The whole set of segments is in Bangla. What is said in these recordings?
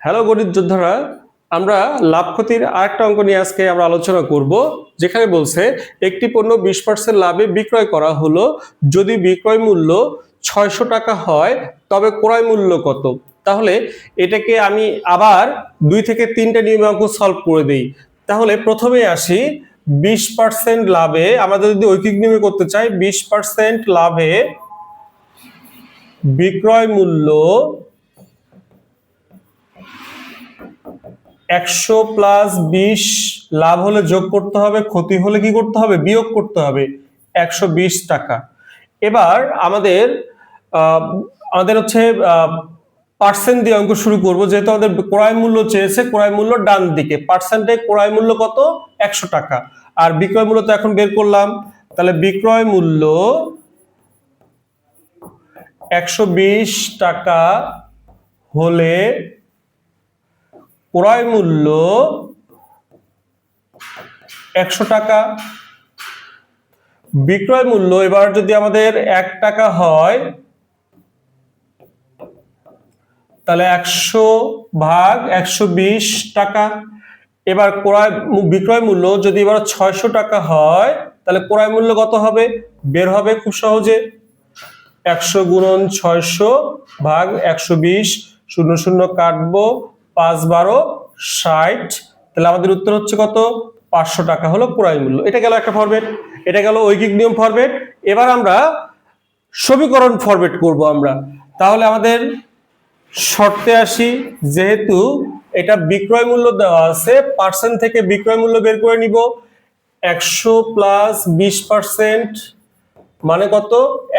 হ্যালো গণিত যোদ্ধারা, আমরা লাভ ক্ষতির আরেকটা অঙ্ক নিয়ে আজকে আমরা আলোচনা করব, যেখানে বলছে একটি পণ্য 20% লাভে বিক্রয় করা হলো যদি বিক্রয় মূল্য 600 টাকা হয় তবে ক্রয় মূল্য কত। তাহলে এটাকে আমি আবার 2 থেকে 3টা নিয়মে অঙ্ক সলভ করে দেই। তাহলে প্রথমে আসি 20% লাভে, আমরা যদি ঐকিক নিয়মে করতে চাই 20% লাভে বিক্রয় মূল্য 100 প্লাস 20, লাভ হলে যোগ করতে হবে, ক্ষতি হলে কি করতে হবে, বিয়োগ করতে হবে, 120 টাকা। এবার আমাদের হচ্ছে পার্সেন্ট দিয়ে অঙ্ক শুরু করব, যেহেতু আমাদের ক্রয় মূল্য চেয়েছে, ক্রয় মূল্য ডান দিকে, পার্সেন্টে ক্রয় মূল্য কত, 100 টাকা, আর বিক্রয় মূল্য তো এখন বের করলাম। তাহলে বিক্রয় মূল্য 120 টাকা হলে ক্রয় মূল্য 100 টাকা। বিক্রয় মূল্য এবার যদি আমাদের 1 টাকা হয় তাহলে 100 ভাগ 120 টাকা। এবার বিক্রয় মূল্য যদি এবার 600 টাকা হয় তাহলে ক্রয় মূল্য কত হবে, বের হবে খুব সহজে, 100 গুণন 600 ভাগ 120, 0 0 কাটবো, 5 12 60, তাহলে আমাদের উত্তর হচ্ছে কত, 500 টাকা হলো ক্রয় মূল্য। এটা গেল একটা ফরম্যাট, এটা গেল ঐকিক নিয়ম ফরম্যাট। এবার আমরা সমীকরণ ফরম্যাট করব আমরা। তাহলে আমাদের শর্তে আসি, যেহেতু এটা বিক্রয় মূল্য দেওয়া আছে, পার্সেন্ট থেকে বিক্রয় মূল্য বের করে নিব। 100 প্লাস 20% মানে কত,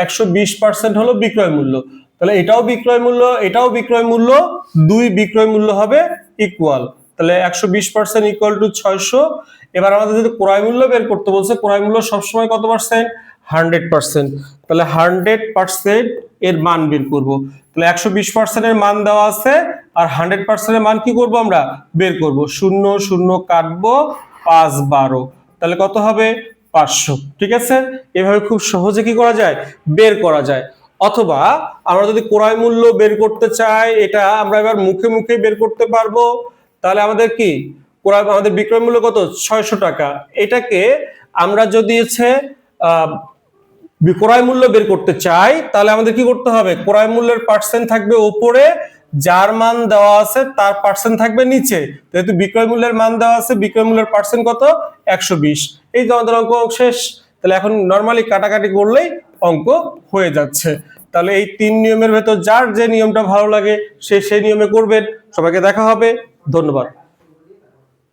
120% হলো বিক্রয় মূল্য। তাহলে এটাও বিক্রয় মূল্য, এটাও বিক্রয় মূল্য, দুই বিক্রয় মূল্য হবে ইকুয়াল। তাহলে 120% ইকুয়াল টু 600। এবার আমাদের যদি ক্রয় মূল্য বের করতে বলছে, ক্রয় মূল্য সবসময় কত পার্সেন্ট, 100%। তাহলে 100% এর মান বের করব। তাহলে 120% এর মান দেওয়া আছে, আর 100% এর মান কি করব আমরা, বের করব। 0 0 কাটবো, 5 12, তাহলে কত হবে, 500। ঠিক আছে, এভাবে খুব সহজে কি করা যায়, বের করা যায়। অথবা আমরা যদি ক্রয় মূল্য বের করতে চাই, এটা আমরা এবার মুখে মুখে বের করতে পারবো। তাহলে আমাদের কি, আমাদের বিক্রয় মূল্য কত, 600 টাকা। এটাকে আমরা যদি হচ্ছে ক্রয় মূল্য বের করতে চাই, তাহলে আমাদের কি করতে হবে, ক্রয় মূল্যের পার্সেন্ট থাকবে উপরে, যার মান দেওয়া আছে তার পার্সেন্ট থাকবে নিচে। যেহেতু বিক্রয় মূল্যের মান দেওয়া আছে, বিক্রয় মূল্যের পার্সেন্ট কত, 120। এই তো আমাদের অঙ্ক শেষ। তাহলে এখন নরমালি কাটাকাটি করলেই অঙ্ক হয়ে যাচ্ছে। তাহলে এই 3 নিয়মের ভেতর যার যে নিয়মটা ভালো লাগে সে সেই নিয়মে করবেন। সবাইকে দেখা হবে, ধন্যবাদ।